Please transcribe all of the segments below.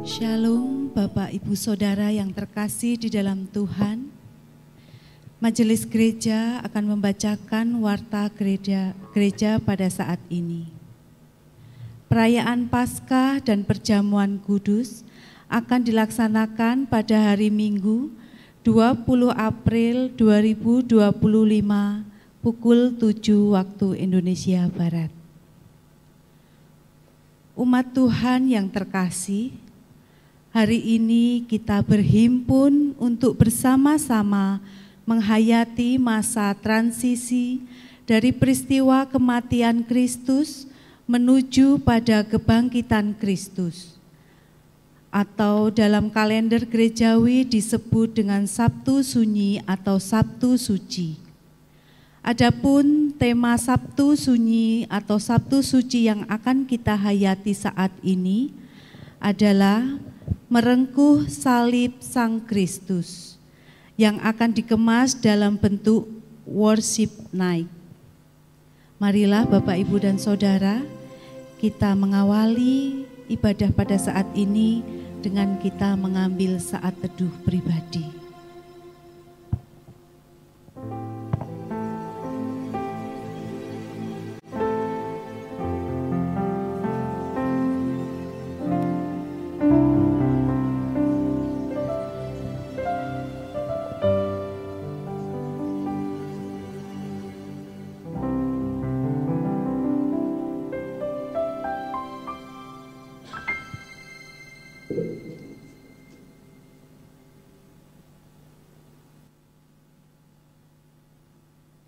Shalom Bapak Ibu Saudara yang terkasih di dalam Tuhan. Majelis gereja akan membacakan warta gereja pada saat ini. Perayaan Paskah dan perjamuan kudus akan dilaksanakan pada hari Minggu 20 April 2025 pukul 7 waktu Indonesia Barat. Umat Tuhan yang terkasih, hari ini kita berhimpun untuk bersama-sama menghayati masa transisi dari peristiwa kematian Kristus menuju pada kebangkitan Kristus, atau dalam kalender gerejawi disebut dengan Sabtu Sunyi atau Sabtu Suci. Adapun tema Sabtu Sunyi atau Sabtu Suci yang akan kita hayati saat ini adalah merengkuh salib Sang Kristus yang akan dikemas dalam bentuk worship night. Marilah Bapak, Ibu, dan Saudara, kita mengawali ibadah pada saat ini dengan kita mengambil saat teduh pribadi.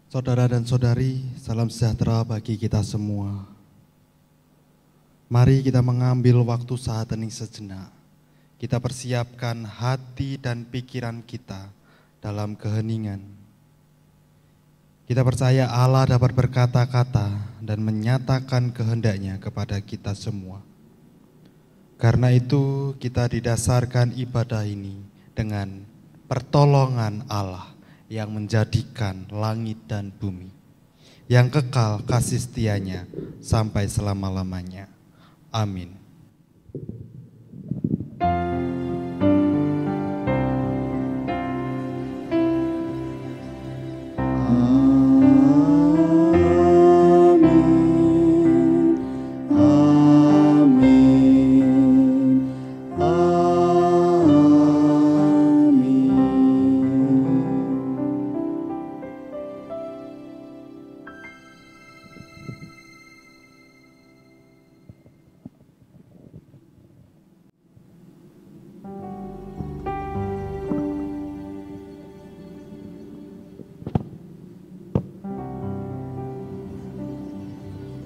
Saudara dan saudari, salam sejahtera bagi kita semua. Mari kita mengambil waktu saat hening sejenak. Kita persiapkan hati dan pikiran kita dalam keheningan. Kita percaya Allah dapat berkata-kata dan menyatakan kehendaknya kepada kita semua. Karena itu kita didasarkan ibadah ini dengan pertolongan Allah yang menjadikan langit dan bumi, yang kekal kasih setianya sampai selama-lamanya. Amin.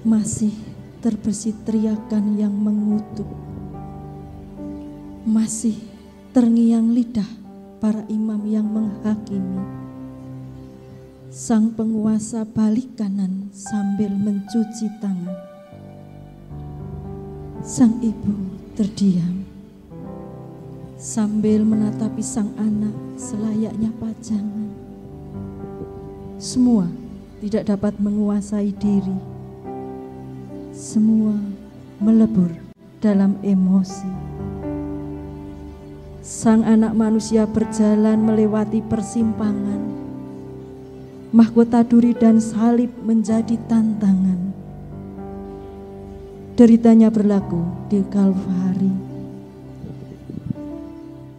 Masih terbesit teriakan yang mengutuk, masih terngiang lidah para imam yang menghakimi. Sang penguasa balik kanan sambil mencuci tangan. Sang ibu terdiam sambil menatapi sang anak selayaknya pajangan. Semua tidak dapat menguasai diri. Semua melebur dalam emosi. Sang anak manusia berjalan melewati persimpangan. Mahkota duri dan salib menjadi tantangan. Deritanya berlaku di Kalvari.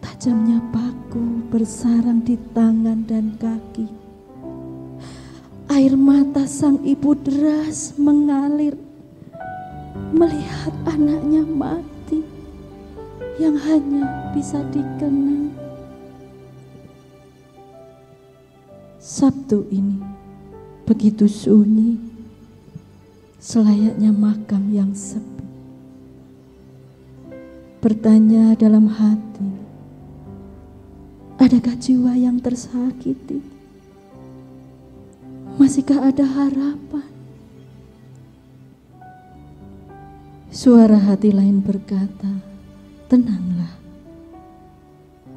Tajamnya paku bersarang di tangan dan kaki. Air mata sang ibu deras mengalir melihat anaknya mati yang hanya bisa dikenang. Sabtu ini begitu sunyi, selayaknya makam yang sepi. Bertanya dalam hati, adakah jiwa yang tersakiti? Masihkah ada harapan? Suara hati lain berkata, tenanglah.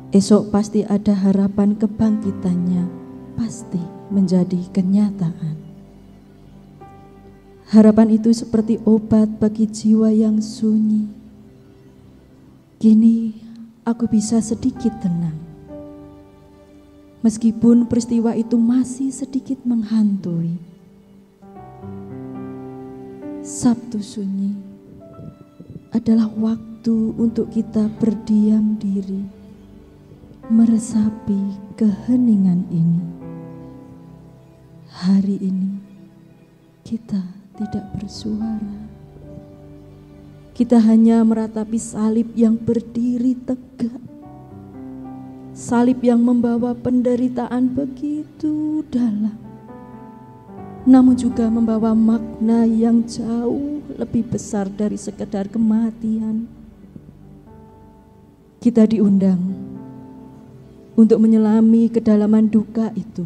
Esok pasti ada harapan, kebangkitannya pasti menjadi kenyataan. Harapan itu seperti obat bagi jiwa yang sunyi. Kini aku bisa sedikit tenang. Meskipun peristiwa itu masih sedikit menghantui. Sabtu sunyi adalah waktu untuk kita berdiam diri, meresapi keheningan ini. Hari ini kita tidak bersuara. Kita hanya meratapi salib yang berdiri tegak. Salib yang membawa penderitaan begitu dalam, namun juga membawa makna yang jauh lebih besar dari sekedar kematian. Kita diundang untuk menyelami kedalaman duka itu,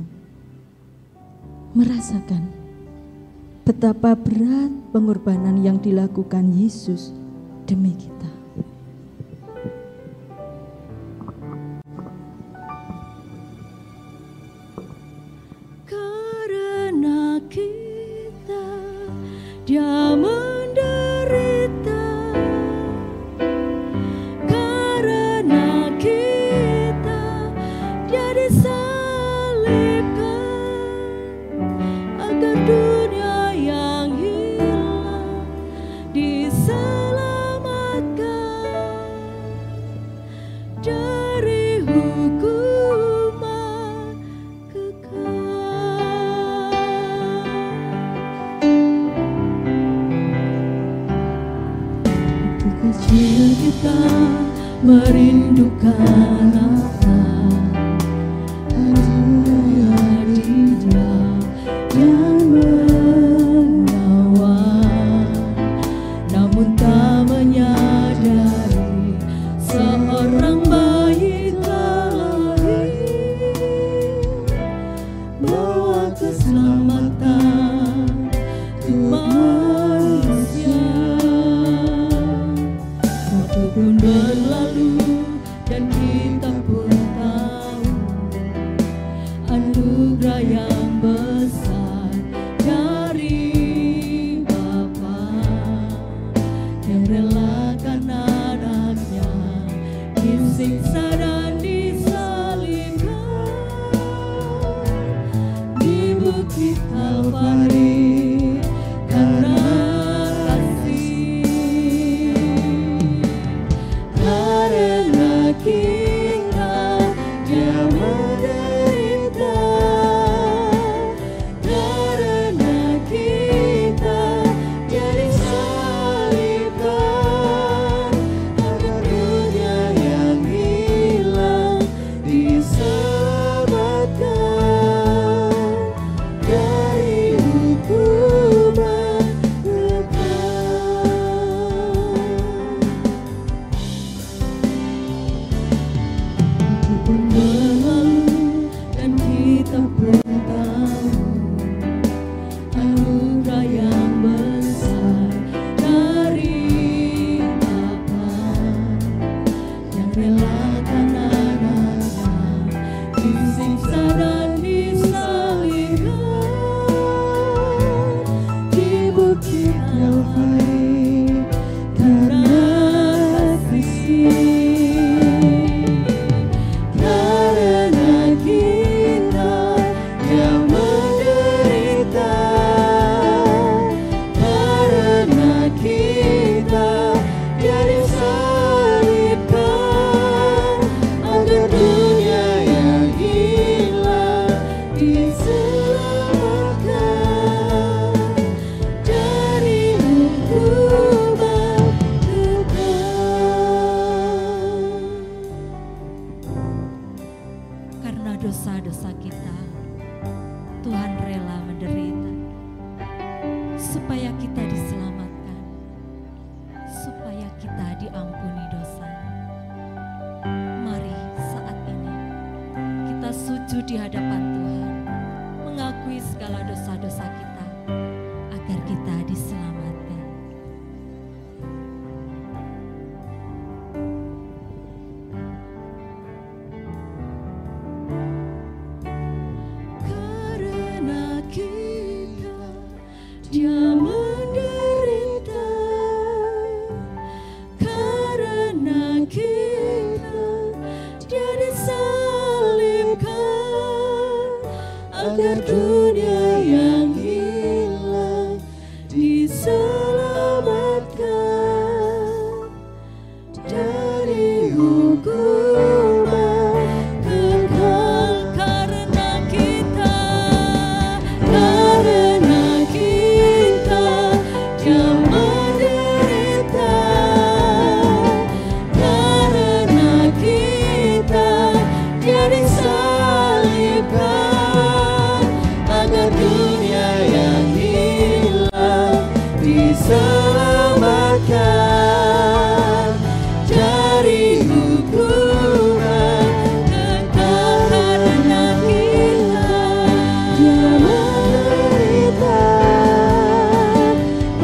merasakan betapa berat pengorbanan yang dilakukan Yesus demi kita. Karena kita, Dia menderita. Karena kita, Dia disalibkan agar dunia yang hilang diselamatkan dari hukuman kekal. Kecil kita merindukan Allah, hanya Dia yang merawat, namun tak menyadari seorang bayi telah lahir, bawa keselamatan untuk manusia. Waktu pun berlalu dan kita pun tak supaya kita diselamatkan, supaya kita diampuni dosa. Mari saat ini kita sujud di hadapan Tuhan, mengakui segala dosa-dosa kita, agar kita diselamatkan. Karena kita Dia menderita, karena kita Dia disalibkan, agar dunia yang hilang diselamatkan dari hukuman kekal. Karena kita Dia menderita, karena kita Dia disalibkan, agar dunia yang hilang diselamatkan dari hukuman kekal. Karena kita Dia menderita,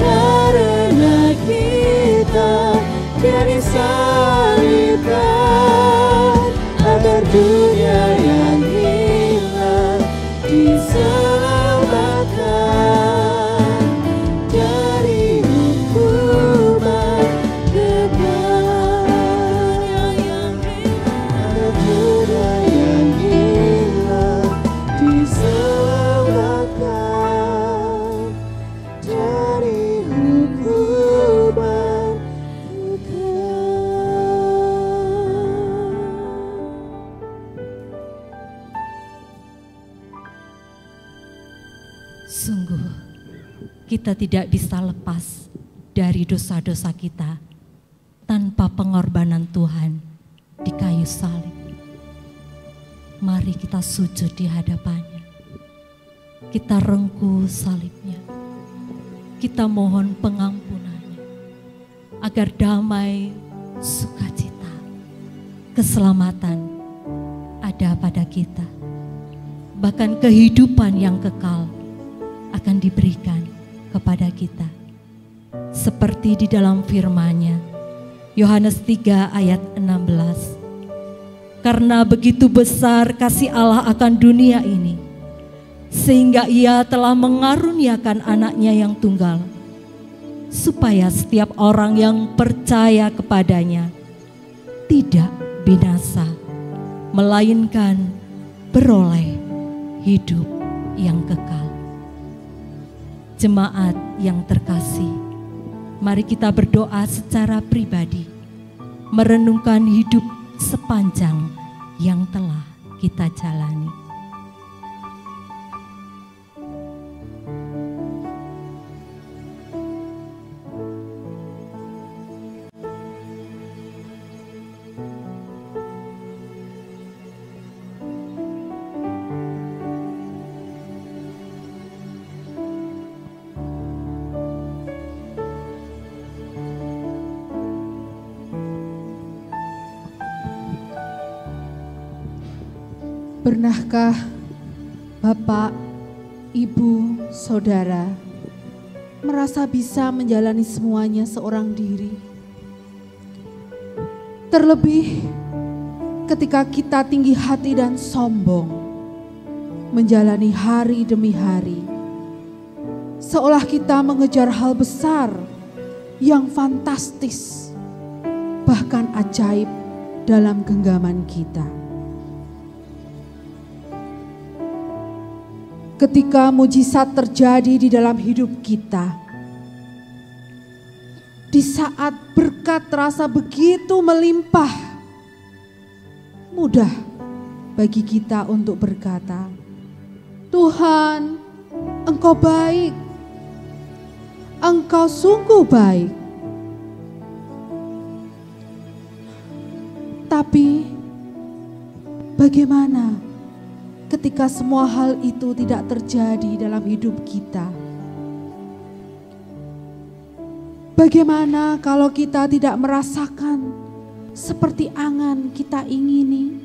karena kita Dia disalibkan, agar dunia yang hilang diselamatkan dari hukuman kekal. Agar dunia yang hilang diselamatkan dari hukuman kekal. Sungguh, kita tidak bisa lepas dari dosa-dosa kita tanpa pengorbanan Tuhan di kayu salib. Mari kita sujud di hadapannya. Kita rengkuh salibnya. Kita mohon pengampunannya, agar damai, sukacita, keselamatan ada pada kita. Bahkan kehidupan yang kekal akan diberikan kepada kita. Seperti di dalam firman-Nya, Yohanes 3 ayat 16. Karena begitu besar kasih Allah akan dunia ini, sehingga Ia telah mengaruniakan anaknya yang tunggal, supaya setiap orang yang percaya kepadanya tidak binasa, melainkan beroleh hidup yang kekal. Jemaat yang terkasih, mari kita berdoa secara pribadi, merenungkan hidup sepanjang yang telah kita jalani. Pernahkah Bapak, Ibu, Saudara merasa bisa menjalani semuanya seorang diri? Terlebih ketika kita tinggi hati dan sombong, menjalani hari demi hari, seolah kita mengejar hal besar yang fantastis, bahkan ajaib dalam genggaman kita. Ketika mujizat terjadi di dalam hidup kita, di saat berkat terasa begitu melimpah, mudah bagi kita untuk berkata, Tuhan, Engkau baik, Engkau sungguh baik. Tapi bagaimana ketika semua hal itu tidak terjadi dalam hidup kita? Bagaimana kalau kita tidak merasakan seperti angan kita ingini?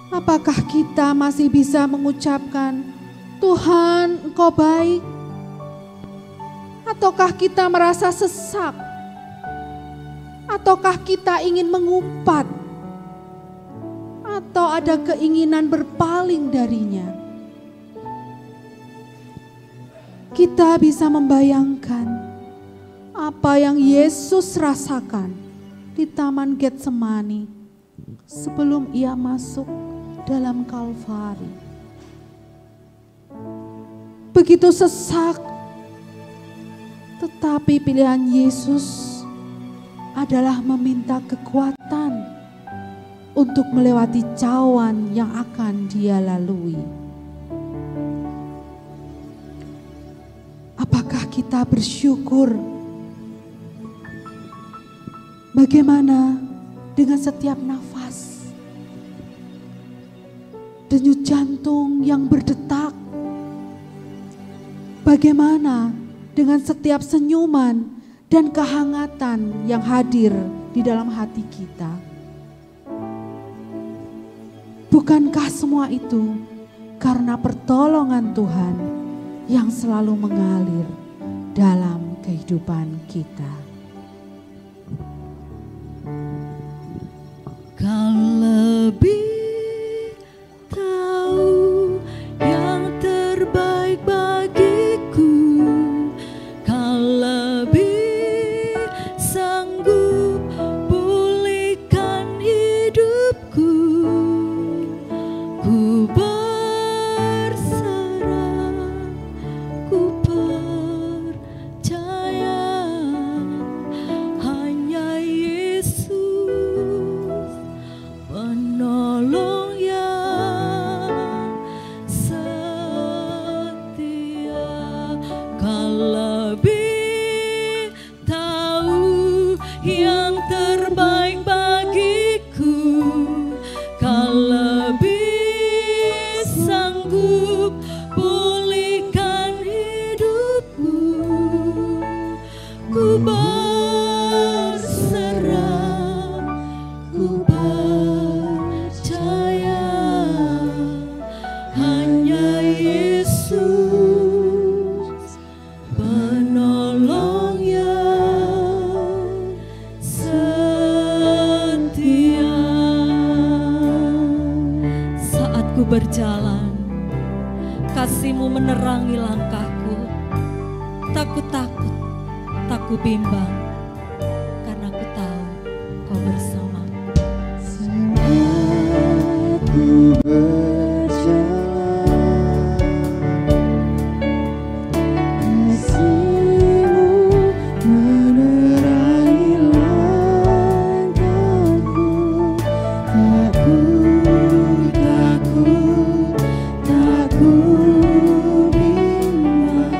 Apakah kita masih bisa mengucapkan, Tuhan, Engkau baik? Ataukah kita merasa sesak? Ataukah kita ingin mengumpat? Atau ada keinginan berpaling darinya? Kita bisa membayangkan apa yang Yesus rasakan di Taman Getsemani sebelum ia masuk dalam Kalvari. Begitu sesak, tetapi pilihan Yesus adalah meminta kekuatan untuk melewati cawan yang akan dia lalui. Apakah kita bersyukur? Bagaimana dengan setiap nafas? Denyut jantung yang berdetak? Bagaimana dengan setiap senyuman dan kehangatan yang hadir di dalam hati kita? Bukankah semua itu karena pertolongan Tuhan yang selalu mengalir dalam kehidupan kita? Kau lebih tahu yang terbaik bagiku, Kau lebih sanggup pulihkan hidupku. Ku berserah, ku percaya hanya Yesus penolong yang setia. Kau lebih tahu yang terbaik bagiku, Kau lebih sanggup pulihkan hidupku. Ku berserah, ku percaya hanya Yesus penolong yang setia. Saat ku berjalan, kasih-Mu menerangi langkahku. Tak ku takut, tak ku bimbang, karena ku tahu Kau bersamaku. Saat ku berjalan, kasih-Mu menerangi langkahku. Tak ku takut, tak ku bimbang,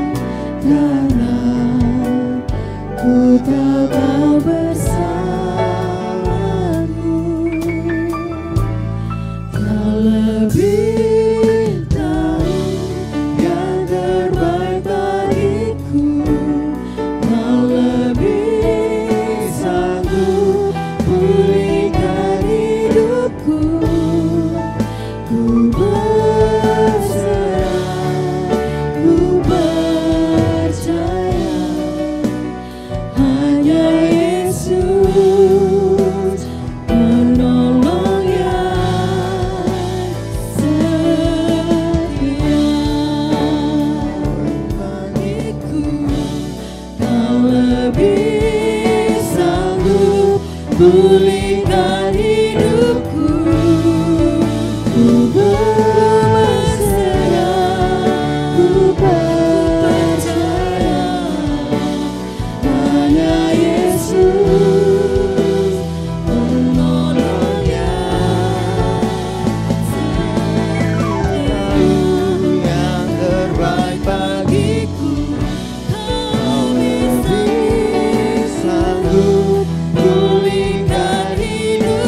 karena ku tahu Kau bersamaku. Kau lebih tahu yang terbaik bagiku, Kau lebih sanggup pulihkan hidupku. Ku berserah, ku percaya hanya Yesus penolong yang setia bagiku. Kau lebih sanggup pulihkan hidupku. Ku berserah, ku percaya hanya Yesus penolong yang setia. Yang terbaik bagiku, Kau lebih sanggup pulihkan hidupku.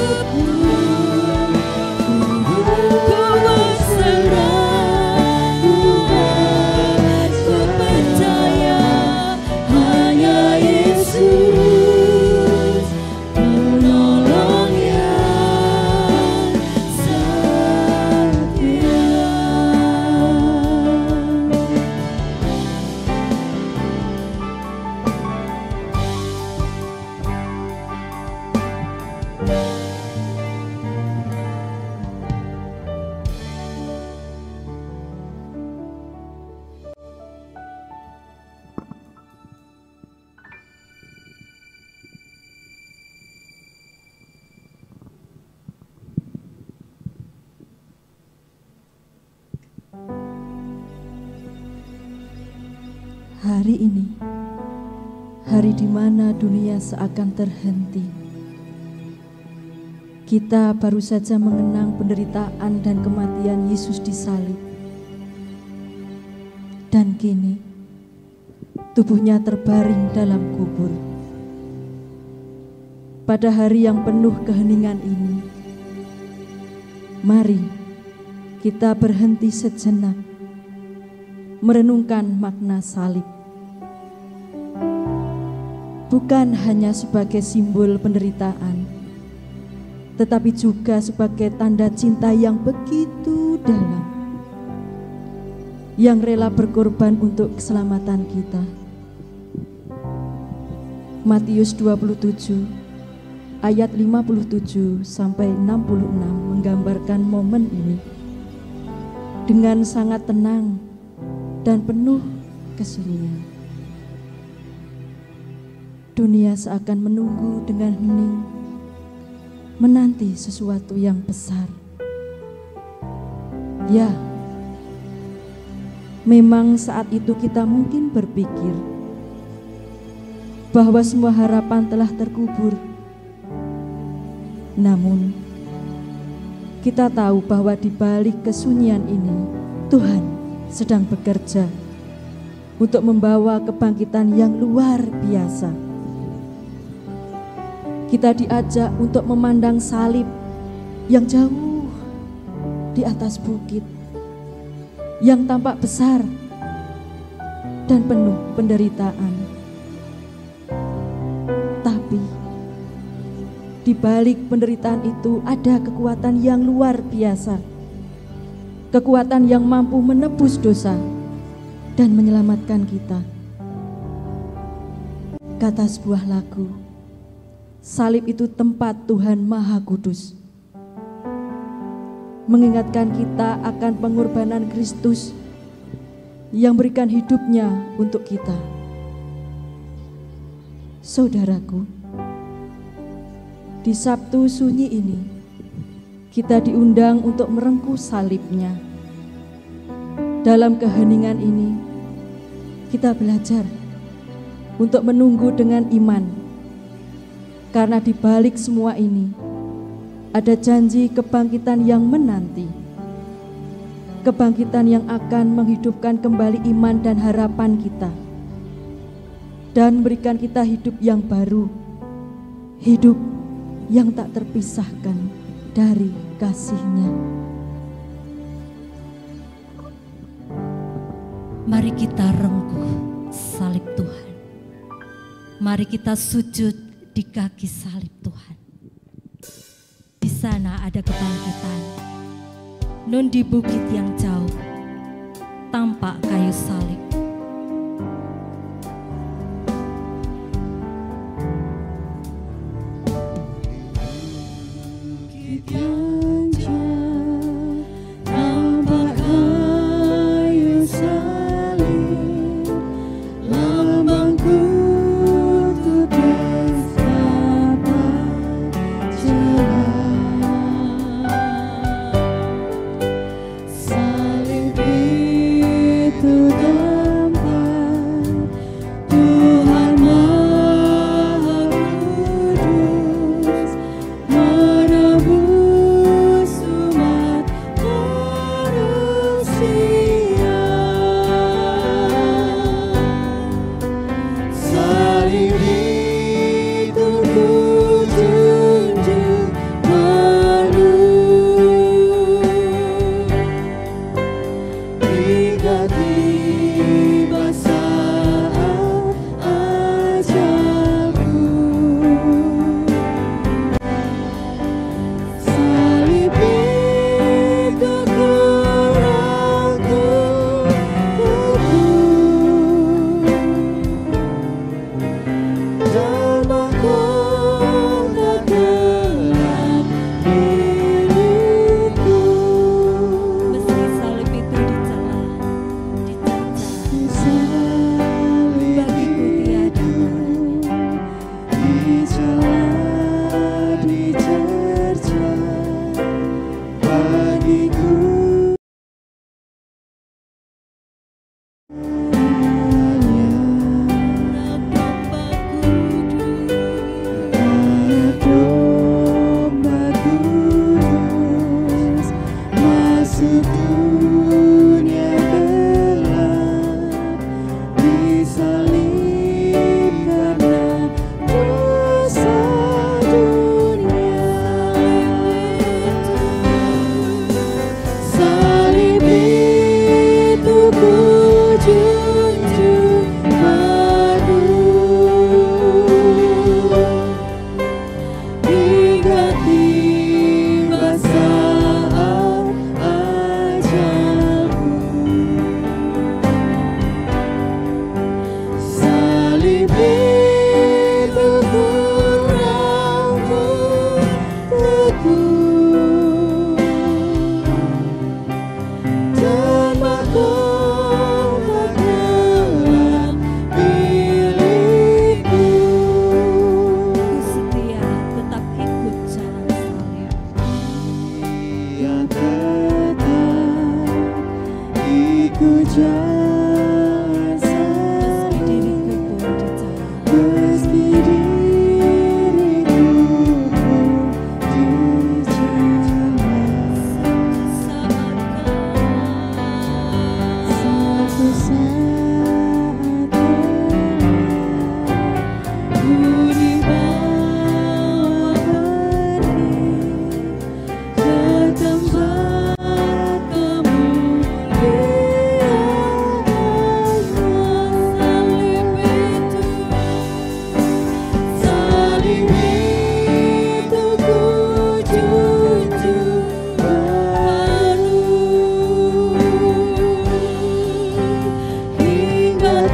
Hari ini, hari di mana dunia seakan terhenti. Kita baru saja mengenang penderitaan dan kematian Yesus di salib. Dan kini, tubuhnya terbaring dalam kubur. Pada hari yang penuh keheningan ini, mari kita berhenti sejenak merenungkan makna salib. Bukan hanya sebagai simbol penderitaan, tetapi juga sebagai tanda cinta yang begitu dalam, yang rela berkorban untuk keselamatan kita. Matius 27 ayat 57 sampai 66 menggambarkan momen ini dengan sangat tenang dan penuh kesunyian. Dunia seakan menunggu dengan hening, menanti sesuatu yang besar. Ya, memang saat itu kita mungkin berpikir bahwa semua harapan telah terkubur. Namun, kita tahu bahwa di balik kesunyian ini, Tuhan sedang bekerja untuk membawa kebangkitan yang luar biasa. Kita diajak untuk memandang salib yang jauh di atas bukit, yang tampak besar dan penuh penderitaan. Tapi di balik penderitaan itu ada kekuatan yang luar biasa. Kekuatan yang mampu menebus dosa dan menyelamatkan kita. Kata sebuah lagu, salib itu tempat Tuhan Maha Kudus. Mengingatkan kita akan pengorbanan Kristus yang berikan hidupnya untuk kita. Saudaraku, di Sabtu sunyi ini, kita diundang untuk merengkuh salibnya. Dalam keheningan ini, kita belajar untuk menunggu dengan iman. Karena di balik semua ini, ada janji kebangkitan yang menanti. Kebangkitan yang akan menghidupkan kembali iman dan harapan kita. Dan berikan kita hidup yang baru. Hidup yang tak terpisahkan dari kasih-Nya. Mari kita rengkuh salib Tuhan. Mari kita sujud di kaki salib Tuhan. Di sana ada kebangkitan. Nun di bukit yang jauh, tampak kayu salib. Hanya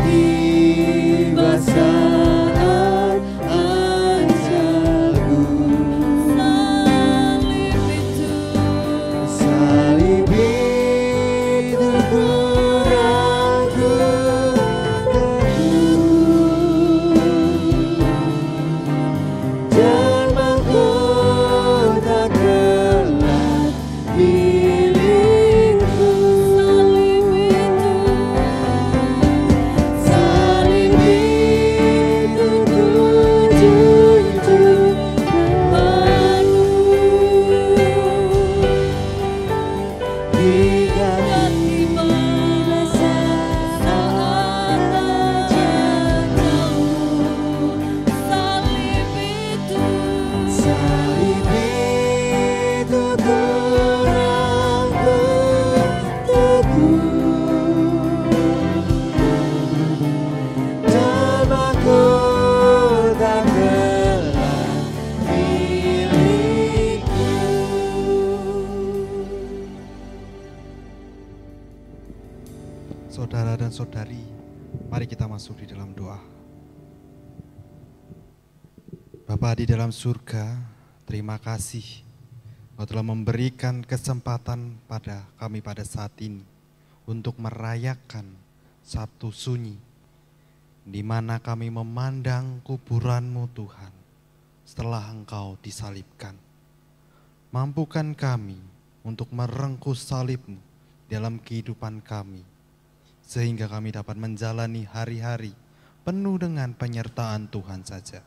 tiba saat ajalku. Salib itu ku rangkul teguh, dan mahkota kelak milikku. Salib itu ku junjung penuh, hingga tiba saat ajalku. Salib itu ku rangkul teguh, dan mahkota kelak milikku. Saudara dan saudari, mari kita masuk di dalam doa. Bapa di dalam surga, terima kasih Kau telah memberikan kesempatan pada kami pada saat ini untuk merayakan Sabtu Sunyi, di mana kami memandang kuburan-Mu Tuhan setelah Engkau disalibkan. Mampukan kami untuk merengkuh salib-Mu dalam kehidupan kami, sehingga kami dapat menjalani hari-hari penuh dengan penyertaan Tuhan saja.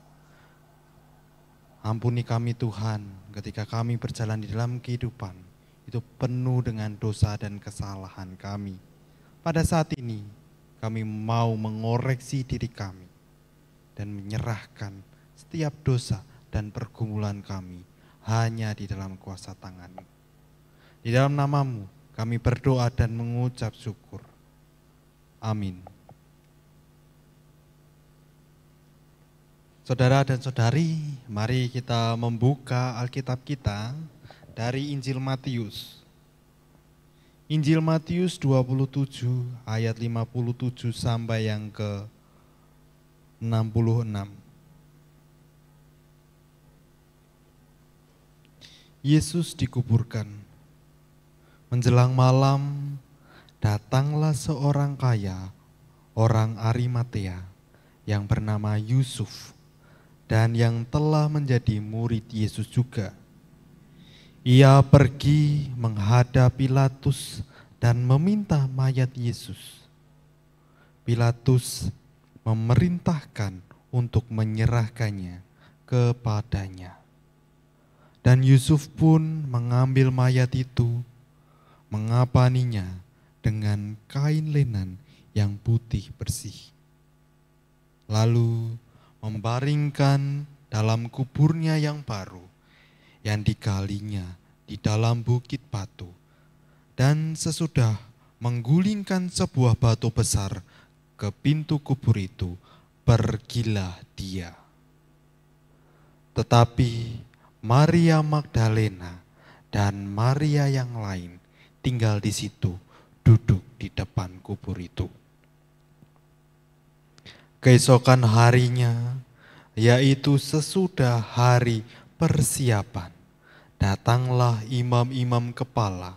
Ampuni kami Tuhan ketika kami berjalan di dalam kehidupan itu penuh dengan dosa dan kesalahan kami. Pada saat ini kami mau mengoreksi diri kami dan menyerahkan setiap dosa dan pergumulan kami hanya di dalam kuasa tangan-Mu. Di dalam nama-Mu kami berdoa dan mengucap syukur. Amin. Saudara dan saudari, mari kita membuka Alkitab kita dari Injil Matius. Injil Matius 27 ayat 57 sampai yang ke 66. Yesus dikuburkan. Menjelang malam, datanglah seorang kaya, orang Arimatea, yang bernama Yusuf, dan yang telah menjadi murid Yesus juga. Ia pergi menghadap Pilatus dan meminta mayat Yesus. Pilatus memerintahkan untuk menyerahkannya kepadanya. Dan Yusuf pun mengambil mayat itu, mengapaninya dengan kain lenan yang putih bersih. Lalu membaringkan dalam kuburnya yang baru, yang digalinya di dalam bukit batu. Dan sesudah menggulingkan sebuah batu besar ke pintu kubur itu, pergilah dia. Tetapi Maria Magdalena dan Maria yang lain tinggal di situ, duduk di depan kubur itu. Keesokan harinya, yaitu sesudah hari persiapan, datanglah imam-imam kepala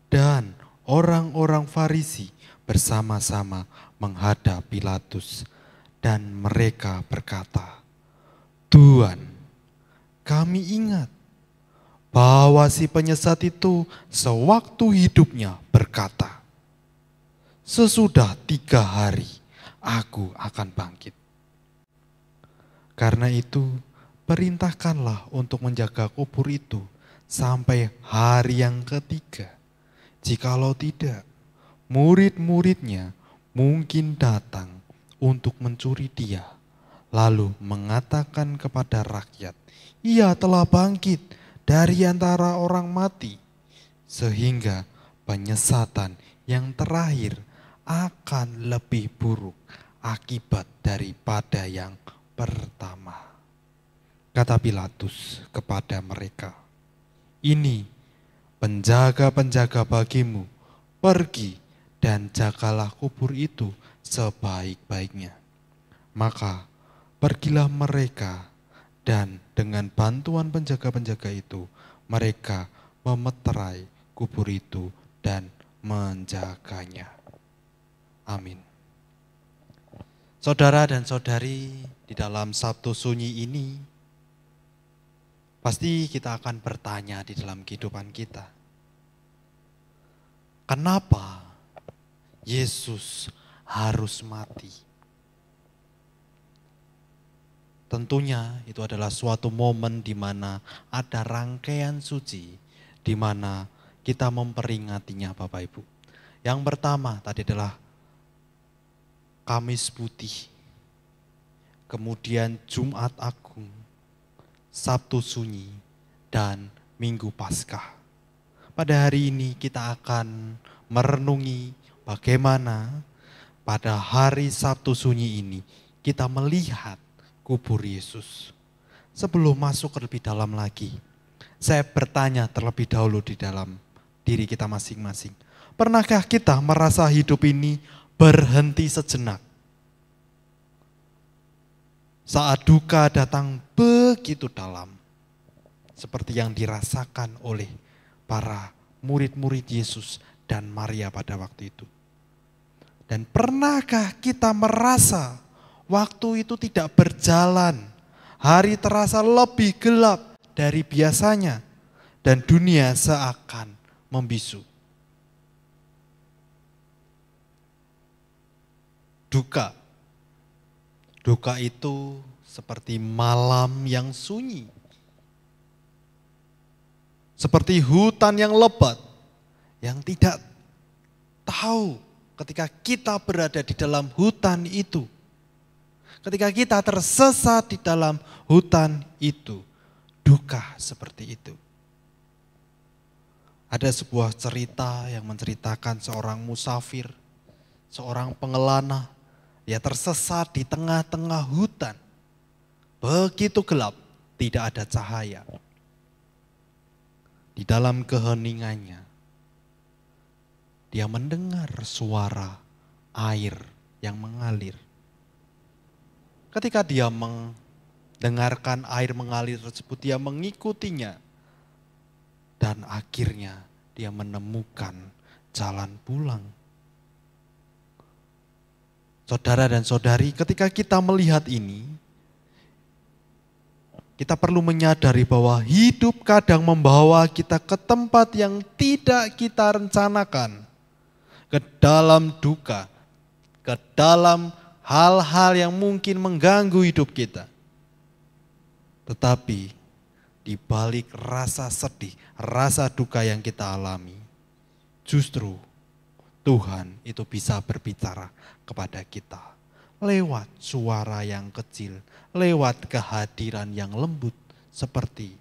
dan orang-orang Farisi bersama-sama menghadap Pilatus, dan mereka berkata, "Tuan, kami ingat bahwa si penyesat itu sewaktu hidupnya berkata, 'Sesudah 3 hari aku akan bangkit.' Karena itu, perintahkanlah untuk menjaga kubur itu sampai hari yang ketiga. Jikalau tidak, murid-muridnya mungkin datang untuk mencuri dia, lalu mengatakan kepada rakyat, 'Ia telah bangkit dari antara orang mati,' sehingga penyesatan yang terakhir akan lebih buruk akibat daripada yang pertama." Kata Pilatus kepada mereka, "Ini penjaga-penjaga bagimu, pergi dan jagalah kubur itu sebaik-baiknya. Maka pergilah mereka dan dengan bantuan penjaga-penjaga itu mereka memeterai kubur itu dan menjaganya. Amin. Saudara dan saudari, di dalam Sabtu Sunyi ini pasti kita akan bertanya di dalam kehidupan kita. Kenapa Yesus harus mati? Tentunya itu adalah suatu momen di mana ada rangkaian suci, di mana kita memperingatinya Bapak Ibu. Yang pertama tadi adalah Kamis Putih, kemudian Jumat Agung, Sabtu Sunyi, dan Minggu Paskah. Pada hari ini kita akan merenungi bagaimana pada hari Sabtu Sunyi ini kita melihat kubur Yesus. Sebelum masuk lebih dalam lagi, saya bertanya terlebih dahulu di dalam diri kita masing-masing. Pernahkah kita merasa hidup ini berhenti sejenak? Saat duka datang begitu dalam, seperti yang dirasakan oleh para murid-murid Yesus dan Maria pada waktu itu. Dan pernahkah kita merasa waktu itu tidak berjalan, hari terasa lebih gelap dari biasanya, dan dunia seakan membisu? Duka itu seperti malam yang sunyi, seperti hutan yang lebat, yang tidak tahu ketika kita berada di dalam hutan itu. Ketika kita tersesat di dalam hutan itu, duka seperti itu. Ada sebuah cerita yang menceritakan seorang musafir, seorang pengelana, dia tersesat di tengah-tengah hutan. Begitu gelap, tidak ada cahaya. Di dalam keheningannya, dia mendengar suara air yang mengalir. Ketika dia mendengarkan air mengalir tersebut, dia mengikutinya. Dan akhirnya dia menemukan jalan pulang. Saudara dan saudari, ketika kita melihat ini, kita perlu menyadari bahwa hidup kadang membawa kita ke tempat yang tidak kita rencanakan. Ke dalam duka, ke dalam hal-hal yang mungkin mengganggu hidup kita. Tetapi di balik rasa sedih, rasa duka yang kita alami, justru Tuhan itu bisa berbicara kepada kita lewat suara yang kecil, lewat kehadiran yang lembut seperti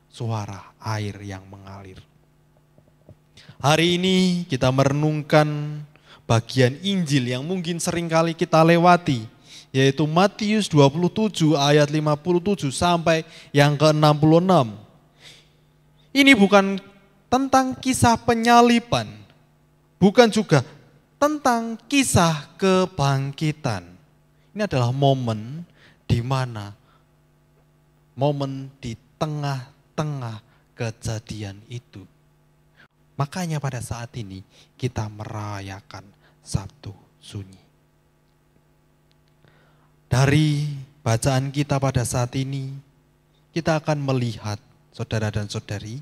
suara air yang mengalir. Hari ini kita merenungkan bagian Injil yang mungkin seringkali kita lewati, yaitu Matius 27 ayat 57 sampai yang ke-66. Ini bukan tentang kisah penyaliban, bukan juga tentang kisah kebangkitan. Ini adalah momen di mana momen di tengah-tengah kejadian itu. Makanya pada saat ini kita merayakan Sabtu Sunyi. Dari bacaan kita pada saat ini, kita akan melihat, saudara dan saudari,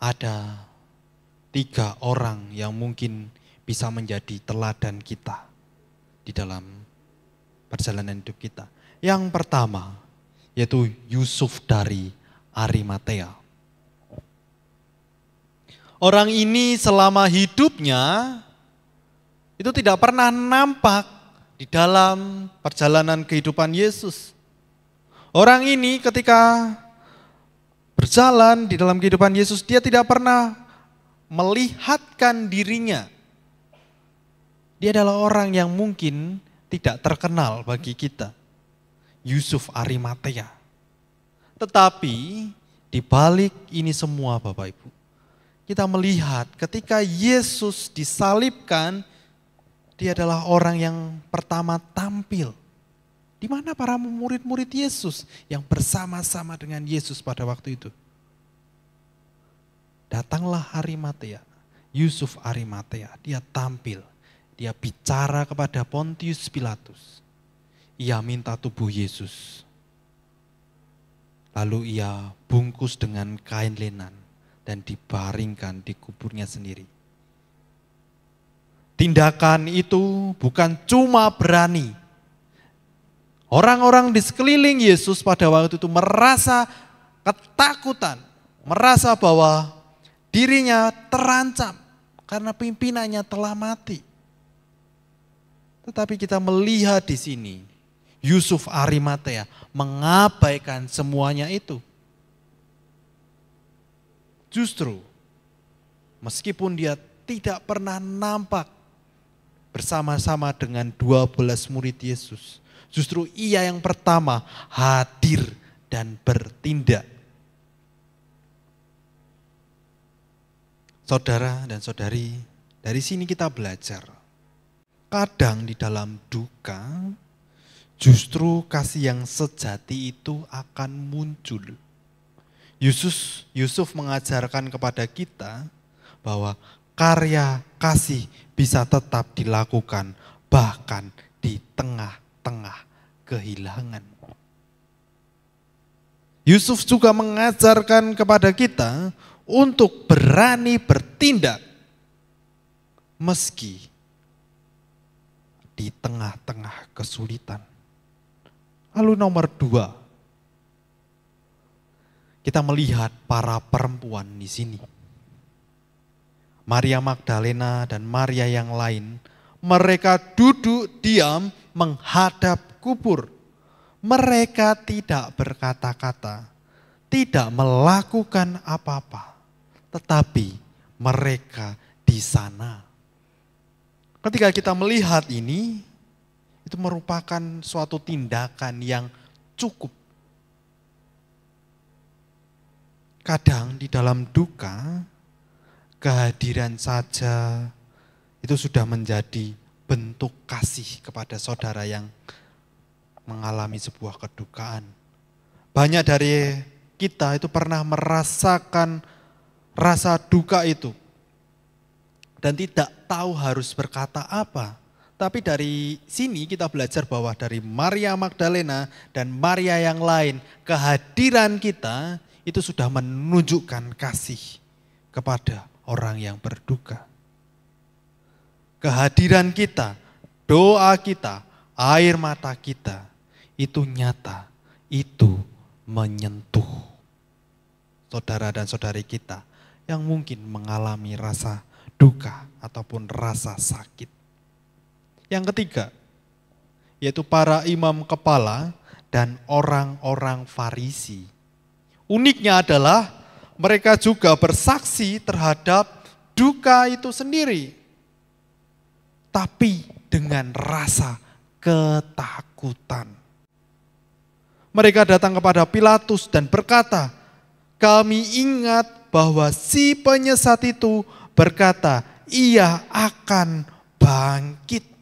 ada 3 orang yang mungkin bisa menjadi teladan kita di dalam perjalanan hidup kita. Yang pertama, yaitu Yusuf dari Arimatea. Orang ini selama hidupnya itu tidak pernah nampak di dalam perjalanan kehidupan Yesus. Orang ini ketika berjalan di dalam kehidupan Yesus, dia tidak pernah melihatkan dirinya. Dia adalah orang yang mungkin tidak terkenal bagi kita, Yusuf Arimatea. Tetapi di balik ini semua Bapak Ibu, kita melihat ketika Yesus disalibkan, Dia adalah orang yang pertama tampil. Di mana para murid-murid Yesus yang bersama-sama dengan Yesus pada waktu itu? Datanglah Arimatea, Yusuf Arimatea, dia tampil. Dia bicara kepada Pontius Pilatus. Ia minta tubuh Yesus. Lalu ia bungkus dengan kain lenan dan dibaringkan di kuburnya sendiri. Tindakan itu bukan cuma berani. Orang-orang di sekeliling Yesus pada waktu itu merasa ketakutan, merasa bahwa dirinya terancam karena pimpinannya telah mati. Tetapi kita melihat di sini, Yusuf Arimatea mengabaikan semuanya itu. Justru, meskipun dia tidak pernah nampak bersama-sama dengan 12 murid Yesus, justru ia yang pertama hadir dan bertindak. Saudara dan saudari, dari sini kita belajar. Kadang di dalam duka, justru kasih yang sejati itu akan muncul. Yusuf mengajarkan kepada kita bahwa karya kasih bisa tetap dilakukan bahkan di tengah-tengah kehilangan. Yusuf juga mengajarkan kepada kita untuk berani bertindak meski di tengah-tengah kesulitan. Lalu nomor 2, kita melihat para perempuan di sini. Maria Magdalena dan Maria yang lain, mereka duduk diam menghadap kubur. Mereka tidak berkata-kata, tidak melakukan apa-apa, tetapi mereka di sana. Ketika kita melihat ini, itu merupakan suatu tindakan yang cukup. Kadang di dalam duka, kehadiran saja itu sudah menjadi bentuk kasih kepada saudara yang mengalami sebuah kedukaan. Banyak dari kita itu pernah merasakan rasa duka itu dan tidak tahu harus berkata apa. Tapi dari sini kita belajar bahwa dari Maria Magdalena dan Maria yang lain, kehadiran kita itu sudah menunjukkan kasih kepada orang yang berduka. Kehadiran kita, doa kita, air mata kita, itu nyata, itu menyentuh saudara dan saudari kita yang mungkin mengalami rasa duka ataupun rasa sakit. Yang ketiga, yaitu para imam kepala dan orang-orang Farisi. Uniknya adalah mereka juga bersaksi terhadap duka itu sendiri. Tapi dengan rasa ketakutan. Mereka datang kepada Pilatus dan berkata, kami ingat bahwa si penyesat itu berkata, ia akan bangkit.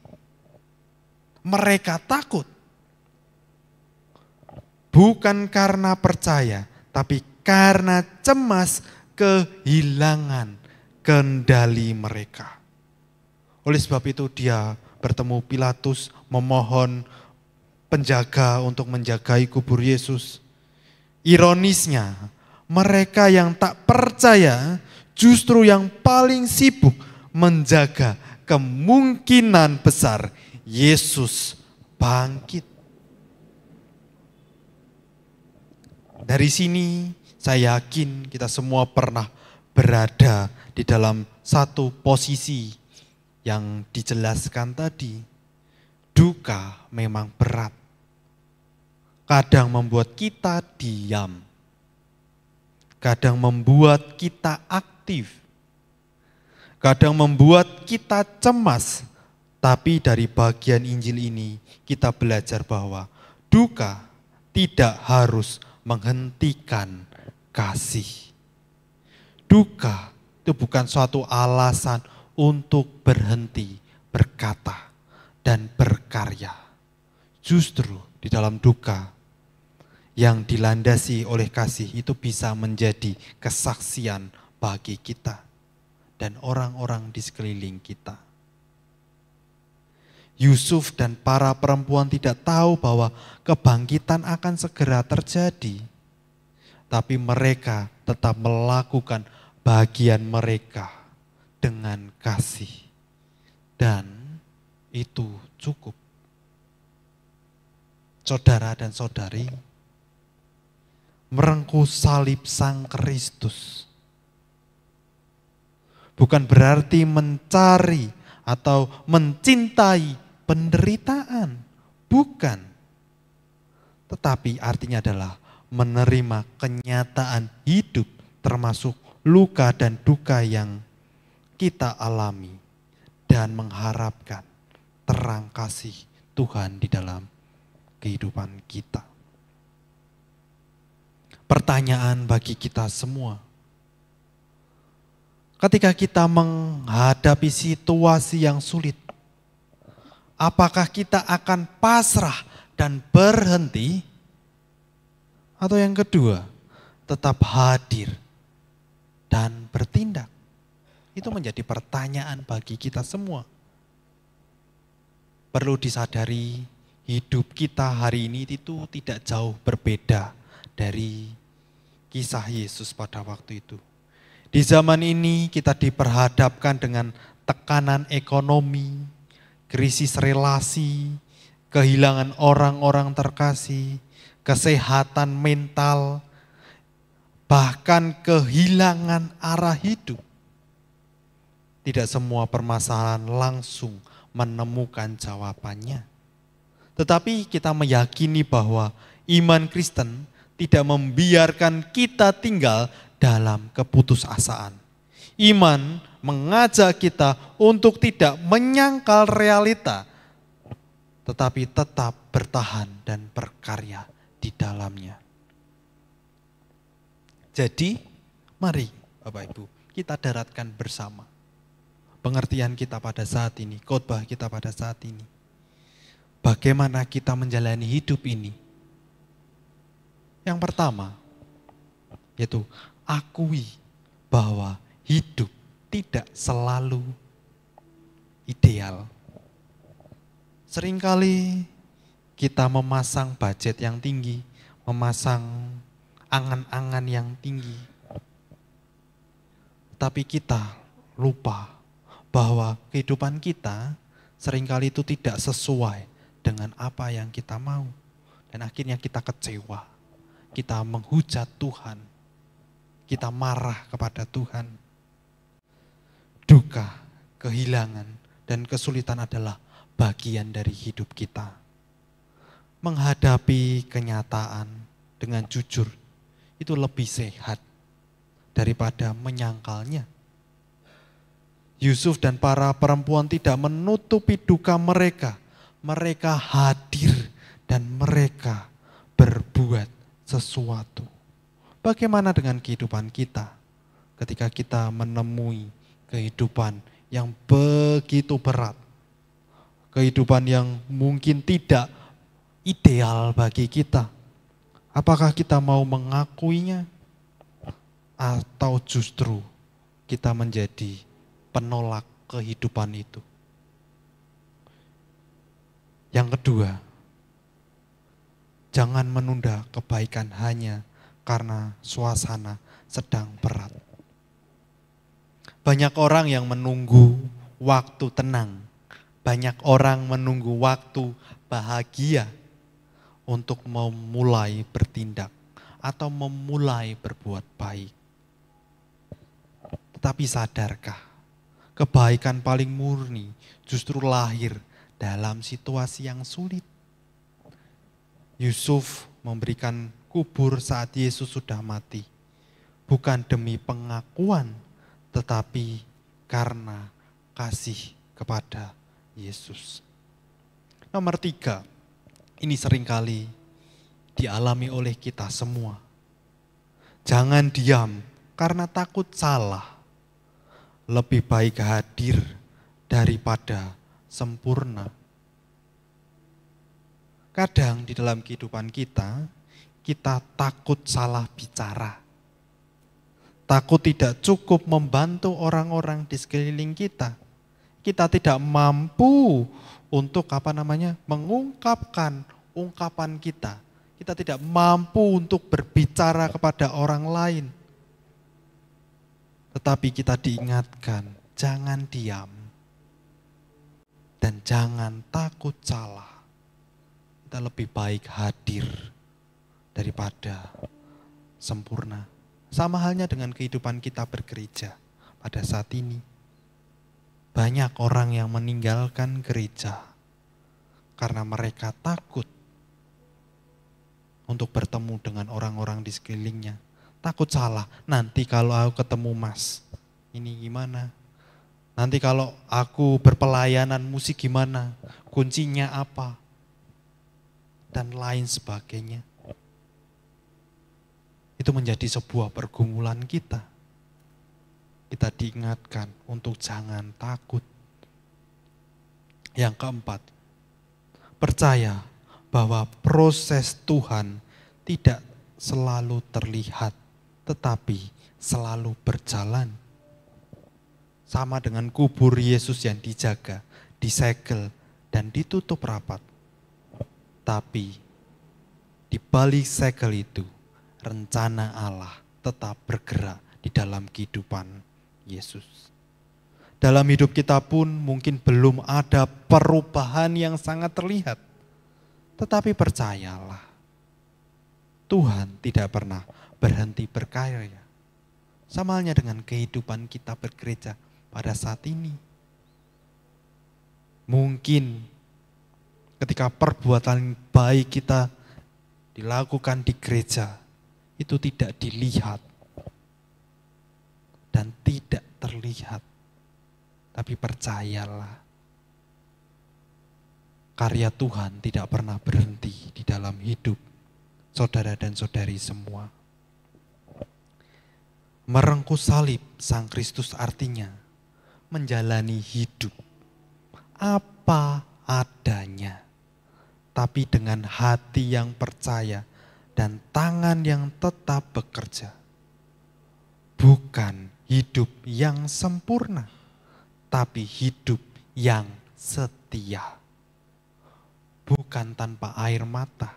Mereka takut. Bukan karena percaya, tapi karena cemas kehilangan kendali mereka. Oleh sebab itu dia bertemu Pilatus memohon penjaga untuk menjagai kubur Yesus. Ironisnya, mereka yang tak percaya justru yang paling sibuk menjaga kemungkinan besar Yesus bangkit. Dari sini saya yakin kita semua pernah berada di dalam satu posisi yang dijelaskan tadi. Duka memang berat. Kadang membuat kita diam. Kadang membuat kita aktif. Kadang membuat kita cemas. Tapi dari bagian Injil ini kita belajar bahwa duka tidak harus menghentikan kasih. Duka itu bukan suatu alasan untuk berhenti berkata, dan berkarya. Justru di dalam duka yang dilandasi oleh kasih itu bisa menjadi kesaksian bagi kita dan orang-orang di sekeliling kita. Yusuf dan para perempuan tidak tahu bahwa kebangkitan akan segera terjadi, tapi mereka tetap melakukan bagian mereka dengan kasih, dan itu cukup. Saudara dan saudari, merengkuh salib Sang Kristus bukan berarti mencari atau mencintai penderitaan, bukan. Tetapi artinya adalah menerima kenyataan hidup termasuk luka dan duka yang kita alami dan mengharapkan terang kasih Tuhan di dalam kehidupan kita. Pertanyaan bagi kita semua, ketika kita menghadapi situasi yang sulit, apakah kita akan pasrah dan berhenti? Atau yang kedua, tetap hadir dan bertindak? Itu menjadi pertanyaan bagi kita semua. Perlu disadari, hidup kita hari ini itu tidak jauh berbeda dari kisah Yesus pada waktu itu. Di zaman ini kita diperhadapkan dengan tekanan ekonomi, krisis relasi, kehilangan orang-orang terkasih, kesehatan mental, bahkan kehilangan arah hidup. Tidak semua permasalahan langsung menemukan jawabannya. Tetapi kita meyakini bahwa iman Kristen tidak membiarkan kita tinggal dalam keputusasaan. Iman mengajak kita untuk tidak menyangkal realita, tetapi tetap bertahan dan berkarya di dalamnya. Jadi, mari Bapak Ibu, kita daratkan bersama pengertian kita pada saat ini, khotbah kita pada saat ini. Bagaimana kita menjalani hidup ini? Yang pertama, yaitu akui bahwa hidup tidak selalu ideal. Seringkali kita memasang budget yang tinggi, memasang angan-angan yang tinggi. Tapi kita lupa bahwa kehidupan kita seringkali itu tidak sesuai dengan apa yang kita mau. Dan akhirnya kita kecewa, kita menghujat Tuhan, kita marah kepada Tuhan. Duka, kehilangan, dan kesulitan adalah bagian dari hidup kita. Menghadapi kenyataan dengan jujur itu lebih sehat daripada menyangkalnya. Yusuf dan para perempuan tidak menutupi duka mereka. Mereka hadir dan mereka berbuat sesuatu. Bagaimana dengan kehidupan kita ketika kita menemui kehidupan yang begitu berat, kehidupan yang mungkin tidak ideal bagi kita? Apakah kita mau mengakuinya atau justru kita menjadi penolak kehidupan itu? Yang kedua, jangan menunda kebaikan hanya karena suasana sedang berat. Banyak orang yang menunggu waktu tenang, banyak orang menunggu waktu bahagia untuk memulai bertindak atau memulai berbuat baik. Tetapi sadarkah, kebaikan paling murni justru lahir dalam situasi yang sulit. Yusuf memberikan kubur saat Yesus sudah mati, bukan demi pengakuan, tetapi karena kasih kepada Yesus. Nomor 3, ini seringkali dialami oleh kita semua. Jangan diam karena takut salah. Lebih baik hadir daripada sempurna. Kadang di dalam kehidupan kita takut salah bicara. Takut tidak cukup membantu orang-orang di sekeliling kita. Kita tidak mampu untuk mengungkapkan ungkapan kita. Kita tidak mampu untuk berbicara kepada orang lain. Tetapi kita diingatkan, jangan diam. Dan jangan takut salah. Kita lebih baik hadir daripada sempurna. Sama halnya dengan kehidupan kita bergereja pada saat ini. Banyak orang yang meninggalkan gereja karena mereka takut untuk bertemu dengan orang-orang di sekelilingnya. Takut salah, nanti kalau aku ketemu Mas, ini gimana? Nanti kalau aku berpelayanan musik gimana? Kuncinya apa? Dan lain sebagainya. Itu menjadi sebuah pergumulan kita. Kita diingatkan untuk jangan takut. Yang keempat, percaya bahwa proses Tuhan tidak selalu terlihat, tetapi selalu berjalan. Sama dengan kubur Yesus yang dijaga, disegel, dan ditutup rapat. Tapi di balik segel itu, rencana Allah tetap bergerak di dalam kehidupan Yesus. Dalam hidup kita pun mungkin belum ada perubahan yang sangat terlihat. Tetapi percayalah, Tuhan tidak pernah berhenti berkarya. Sama halnya dengan kehidupan kita bergereja pada saat ini. Mungkin ketika perbuatan baik kita dilakukan di gereja, itu tidak dilihat dan tidak terlihat. Tapi percayalah, karya Tuhan tidak pernah berhenti di dalam hidup saudara dan saudari semua. Merengkuh salib Sang Kristus artinya menjalani hidup apa adanya, tapi dengan hati yang percaya dan tangan yang tetap bekerja. Bukan hidup yang sempurna, tapi hidup yang setia. Bukan tanpa air mata,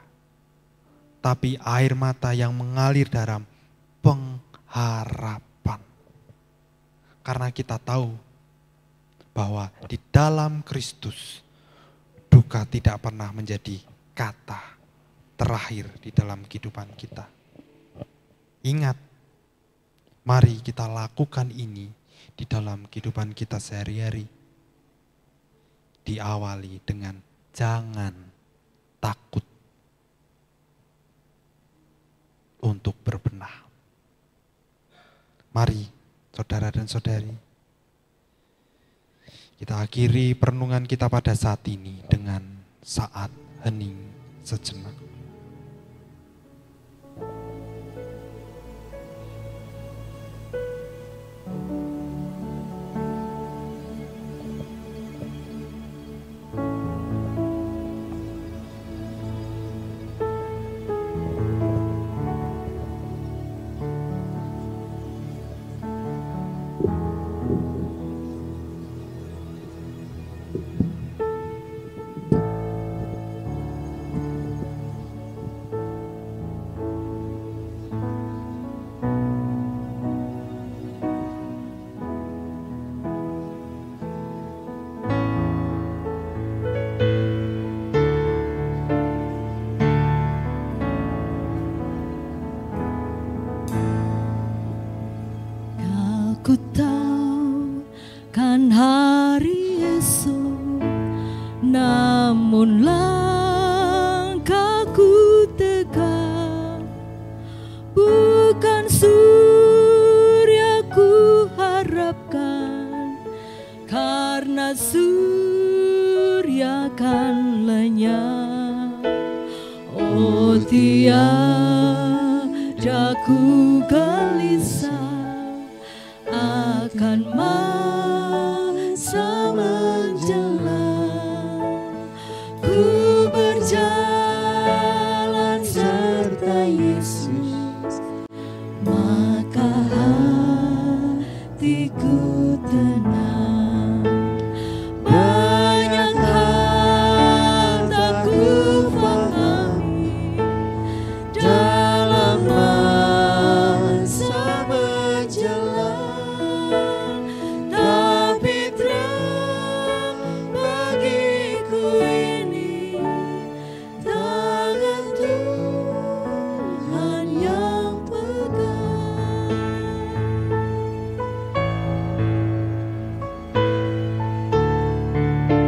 tapi air mata yang mengalir dalam pengharapan. Karena kita tahu bahwa di dalam Kristus duka tidak pernah menjadi kata terakhir di dalam kehidupan kita. Ingat, mari kita lakukan ini di dalam kehidupan kita sehari-hari. Diawali dengan jangan takut untuk berbenah. Mari saudara dan saudari, kita akhiri perenungan kita pada saat ini dengan saat hening sejenak. Aku tahu kan hari esok, namun langkahku tegak. Bukan surya ku harapkan, karena surya kan lenyap. Oh, tiada ku gelisah akan masa menjelang. jalan serta Yesus, maka hatiku tenang. Banyak hal tak kufahami dalam masa menjelang, tapi terang bagiku ini tangan Tuhan yang pegang.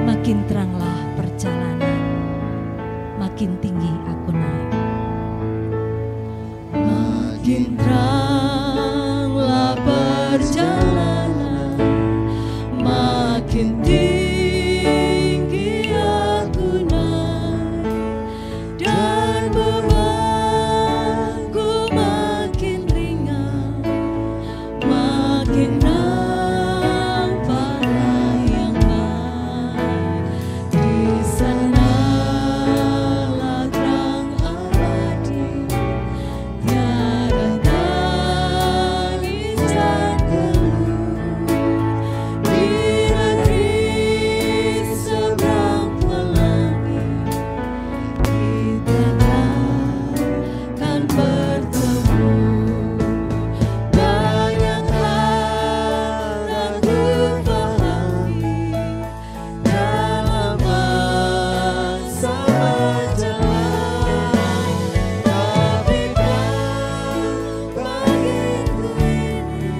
Makin teranglah perjalanan, makin tinggi aku naik. Makin teranglah perjalanan, makin tinggi aku naik, dan bebanku makin ringan, makin nampaklah yang baik. Di sanalah terang abadi, tiada tangis dan keluh. Di negeri seberang pelangi, kita akan bertemu. Banyak hal yang kufahami dalam masa menjelang, tapi terang bagiku ini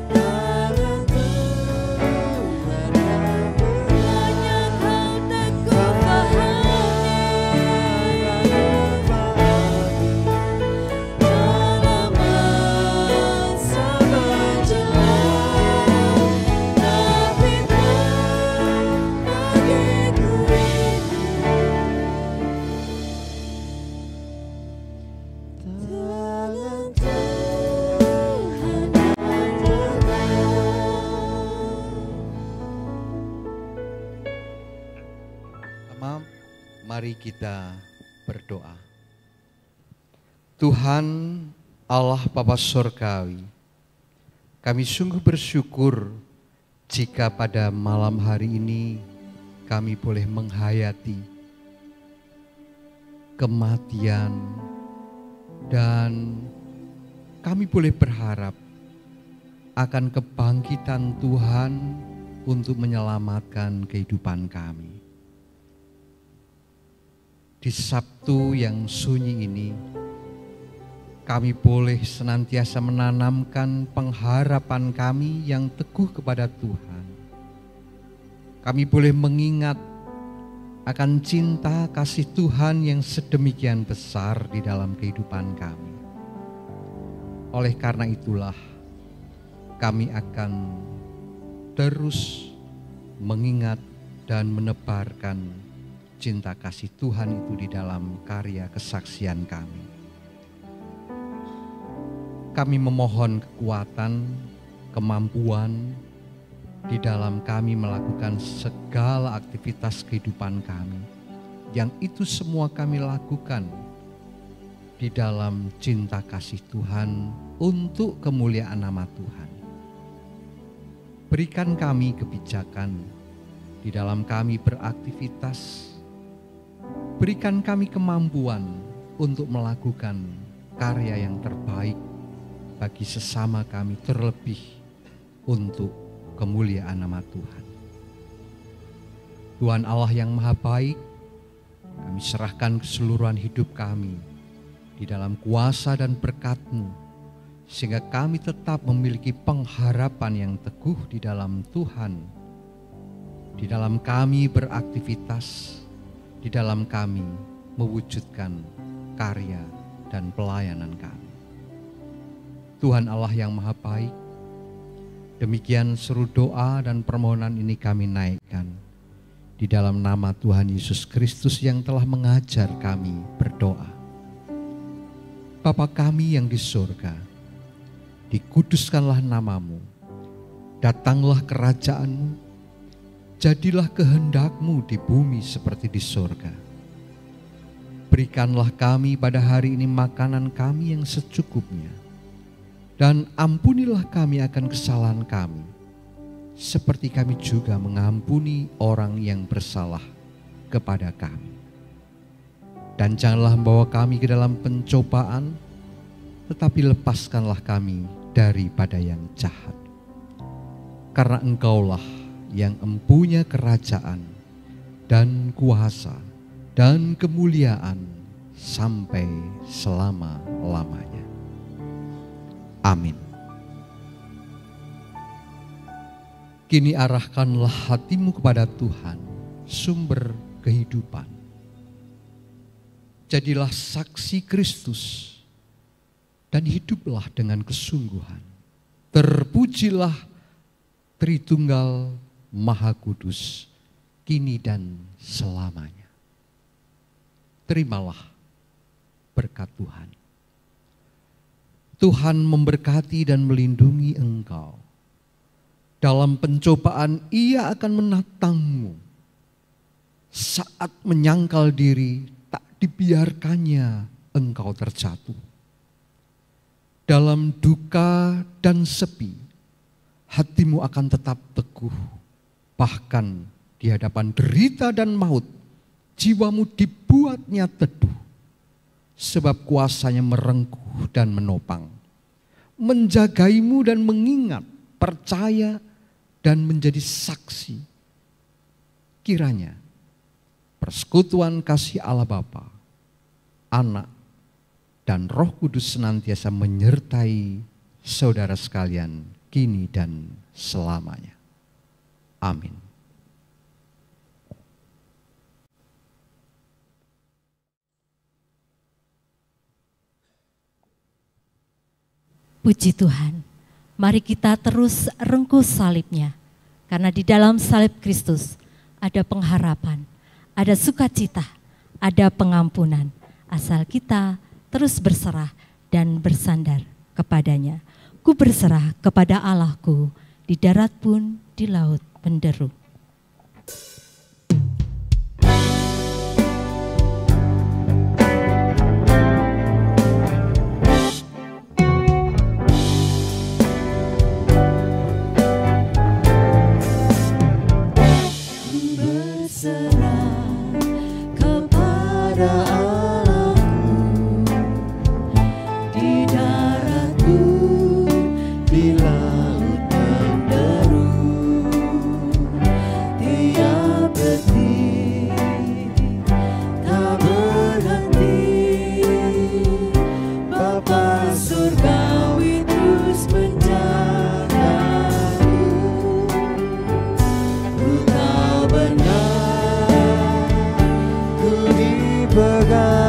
tangan Tuhan yang banyak hal tak kufahami dalam masa menjelang, tapi terang bagiku tangan Tuhan yang Pertama, mari kita berdoa. Tuhan Allah Bapa Surgawi, kami sungguh bersyukur jika pada malam hari ini kami boleh menghayati kematian dan kami boleh berharap akan kebangkitan Tuhan untuk menyelamatkan kehidupan kami. Di Sabtu yang sunyi ini, kami boleh senantiasa menanamkan pengharapan kami yang teguh kepada Tuhan. Kami boleh mengingat akan cinta kasih Tuhan yang sedemikian besar di dalam kehidupan kami. Oleh karena itulah, kami akan terus mengingat dan menebarkan cinta kasih Tuhan itu di dalam karya kesaksian kami. Kami memohon kekuatan, kemampuan di dalam kami melakukan segala aktivitas kehidupan kami, yang itu semua kami lakukan di dalam cinta kasih Tuhan untuk kemuliaan nama Tuhan. Berikan kami kebijakan di dalam kami beraktivitas. Berikan kami kemampuan untuk melakukan karya yang terbaik bagi sesama kami, terlebih untuk kemuliaan nama Tuhan. Tuhan Allah yang Maha Baik, kami serahkan keseluruhan hidup kami di dalam kuasa dan berkat-Mu, sehingga kami tetap memiliki pengharapan yang teguh di dalam Tuhan, di dalam kami beraktivitas, di dalam kami mewujudkan karya dan pelayanan kami. Tuhan Allah yang Maha Baik, demikian seru doa dan permohonan ini kami naikkan di dalam nama Tuhan Yesus Kristus yang telah mengajar kami berdoa. Bapa kami yang di surga, dikuduskanlah nama-Mu, datanglah kerajaan-Mu, jadilah kehendak-Mu di bumi seperti di surga. berikanlah kami pada hari ini makanan kami yang secukupnya. Dan ampunilah kami akan kesalahan kami, seperti kami juga mengampuni orang yang bersalah kepada kami. Dan janganlah membawa kami ke dalam pencobaan, tetapi lepaskanlah kami daripada yang jahat. Karena Engkaulah yang empunya kerajaan dan kuasa dan kemuliaan sampai selama-lamanya. Amin. Kini arahkanlah hatimu kepada Tuhan, sumber kehidupan. Jadilah saksi Kristus dan hiduplah dengan kesungguhan. Terpujilah Tritunggal Maha Kudus, kini dan selamanya. Terimalah berkat Tuhan. Tuhan memberkati dan melindungi engkau. Dalam pencobaan Ia akan menatangmu. Saat menyangkal diri, tak dibiarkannya engkau terjatuh. Dalam duka dan sepi, hatimu akan tetap teguh. Bahkan di hadapan derita dan maut, jiwamu dibuatnya teduh. Sebab kuasanya merengkuh dan menopang, menjagaimu dan mengingat, percaya dan menjadi saksi. Kiranya persekutuan kasih Allah Bapa, Anak, dan Roh Kudus senantiasa menyertai saudara sekalian kini dan selamanya. Amin. Puji Tuhan, mari kita terus rengkuh salibnya, karena di dalam salib Kristus ada pengharapan, ada sukacita, ada pengampunan, asal kita terus berserah dan bersandar kepadanya. Ku berserah kepada Allahku, di darat pun di laut penderu. Berserah kepada Allahku, di darat pun di laut penderu. Tiap detik tak berhenti, Bapa surgawi terus menjagaku. Engkau benar, ku dipegang